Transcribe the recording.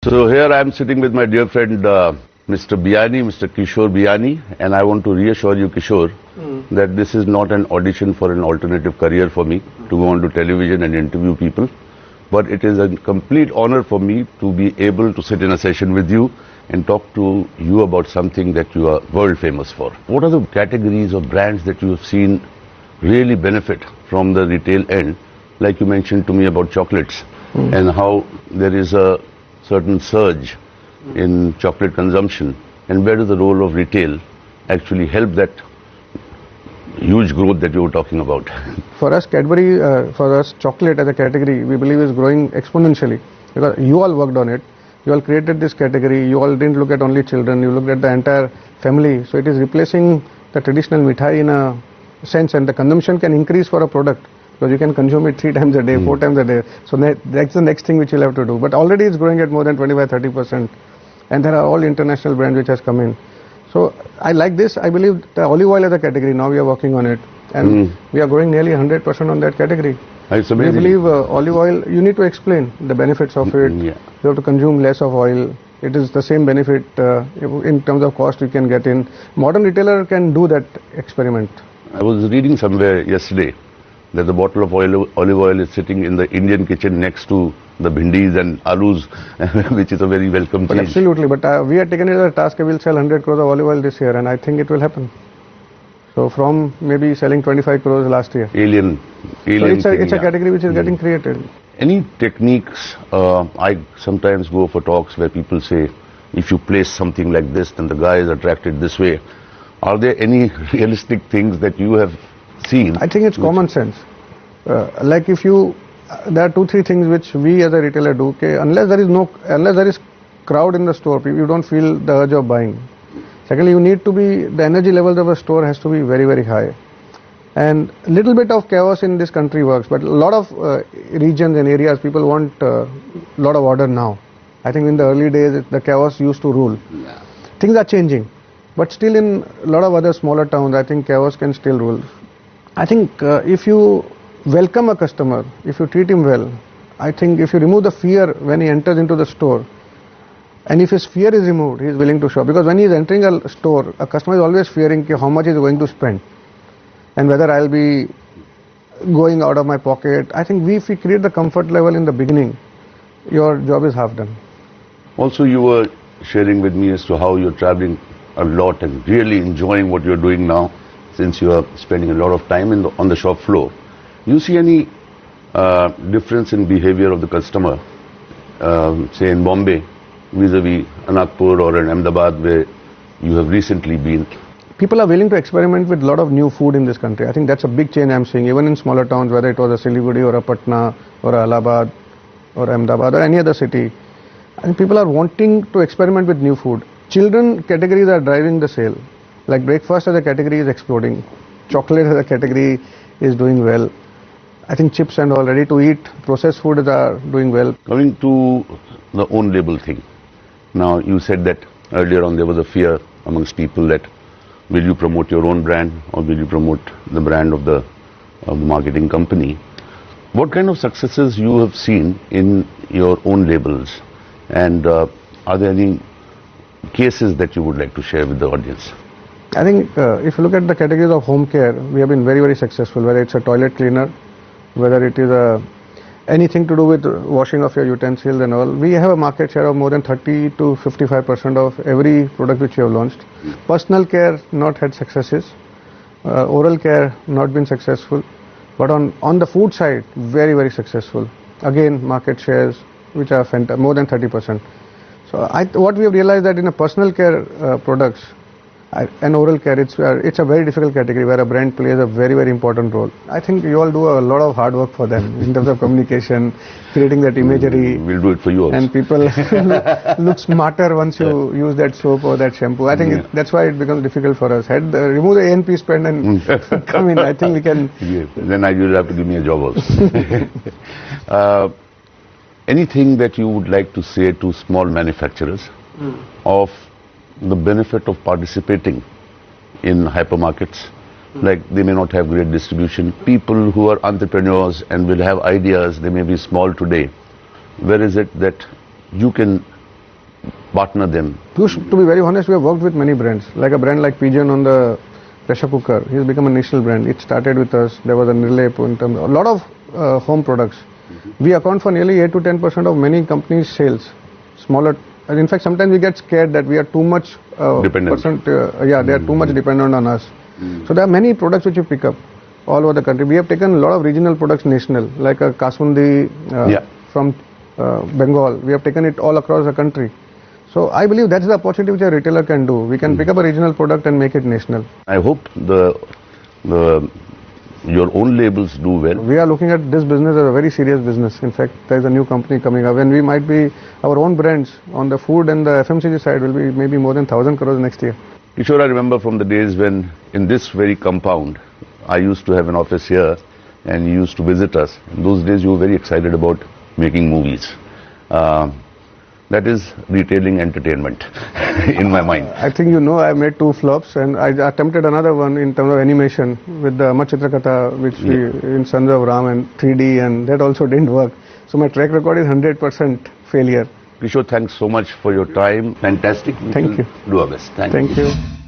So here I am sitting with my dear friend Mr. Biyani, Mr. Kishore Biyani, and I want to reassure you, Kishore, that this is not an audition for an alternative career for me to go on to television and interview people, but it is a complete honor for me to be able to sit in a session with you and talk to you about something that you are world famous for. What are the categories or brands that you have seen really benefit from the retail end? Like you mentioned to me about chocolates and how there is a certain surge in chocolate consumption, and where does the role of retail actually help that huge growth that you were talking about? For us, Cadbury, for us, chocolate as a category, we believe is growing exponentially because you all worked on it. You all created this category. You all didn't look at only children. You looked at the entire family. So it is replacing the traditional mithai in a sense, and the consumption can increase for a product because you can consume it 3 times a day, 4 times a day. So that's the next thing which you'll have to do. But already it's growing at more than 25-30%, and there are all international brands which has come in. So I like this. I believe the olive oil as a category, now we are working on it, and we are growing nearly 100% on that category. It's amazing. We believe olive oil, you need to explain the benefits of it. You have to consume less of oil. It is the same benefit in terms of cost you can get in. Modern retailer can do that experiment. I was reading somewhere yesterday that the bottle of olive oil is sitting in the Indian kitchen next to the bhindis and alus, which is a very welcome change. Absolutely, but we have taken it as a task. We will sell 100 crores of olive oil this year, and I think it will happen. So from maybe selling 25 crores last year. Alien so it's a category which is getting created. Any techniques? I sometimes go for talks where people say, if you place something like this, then the guy is attracted this way. Are there any realistic things that you have seen? I think it's common sense. Like if you, there are 2-3 things which we as a retailer do. Okay, unless there is crowd in the store, you don't feel the urge of buying. Secondly, you need to be, the energy levels of a store has to be very, very high. And little bit of chaos in this country works, but a lot of regions and areas, people want a lot of order now. I think in the early days, the chaos used to rule. Things are changing, but still in a lot of other smaller towns, I think chaos can still rule. I think if you welcome a customer, if you treat him well, I think if you remove the fear when he enters into the store, and if his fear is removed, he is willing to shop. Because when he is entering a store, a customer is always fearing how much he is going to spend and whether I'll be going out of my pocket. I think if we create the comfort level in the beginning, your job is half done. Also, you were sharing with me as to how you're traveling a lot and really enjoying what you're doing now, since you are spending a lot of time on the shop floor. You see any difference in behavior of the customer, say in Bombay, vis-a-vis Nagpur or in Ahmedabad, where you have recently been? People are willing to experiment with a lot of new food in this country. I think that's a big change I'm seeing, even in smaller towns, whether it was a Siliguri or a Patna or a Allahabad or Ahmedabad or any other city. I think people are wanting to experiment with new food. Children categories are driving the sale. Like breakfast as a category is exploding. Chocolate as a category is doing well. I think chips and all ready to eat, processed foods are doing well. Coming to the own label thing. Now, you said that earlier on there was a fear amongst people that will you promote your own brand or will you promote the brand of the marketing company? What kind of successes you have seen in your own labels, and are there any cases that you would like to share with the audience? I think if you look at the categories of home care, we have been very, very successful, whether it's a toilet cleaner, whether it is anything to do with washing of your utensils and all. We have a market share of more than 30 to 55% of every product which we have launched. Personal care not had successes, oral care not been successful, but on the food side, very, very successful. Again, market shares which are more than 30%. So what we have realized that in a personal care products and oral care, it's a very difficult category where a brand plays a very, very important role. I think you all do a lot of hard work for them in terms of communication, creating that imagery. We'll do it for you also. And people look smarter once you use that soap or that shampoo. I think that's why it becomes difficult for us. Remove the A&P spend and come in. I think we can. Then you'll have to give me a job also. Anything that you would like to say to small manufacturers of the benefit of participating in hypermarkets? Like they may not have great distribution. People who are entrepreneurs and will have ideas, they may be small today. Where is it that you can partner them? Piyush, to be very honest, we have worked with many brands, like a brand like Pigeon on the pressure cooker. He's become a national brand. It started with us. There was a Nirlep in terms of a lot of home products. We account for nearly 8 to 10% of many companies' sales. Smaller, and in fact, sometimes we get scared that we are too much Dependent. they are too much dependent on us. So there are many products which you pick up all over the country. We have taken a lot of regional products national, like a Kasundi from Bengal. We have taken it all across the country. So I believe that's the opportunity which a retailer can do. We can pick up a regional product and make it national. I hope your own labels do well. We are looking at this business as a very serious business. In fact, there is a new company coming up, and we might be, our own brands on the food and the FMCG side will be maybe more than 1,000 crores next year. Kishore, I remember from the days when in this very compound, I used to have an office here and you used to visit us. In those days you were very excited about making movies. That is retailing entertainment in my mind. I think you know I made 2 flops, and I attempted another one in terms of animation with the Amar Chitrakatha, which we in Sons of Ram and 3D, and that also didn't work. So my track record is 100% failure. Kishore, thanks so much for your time. Fantastic. Thank you. Do our best. Thank you.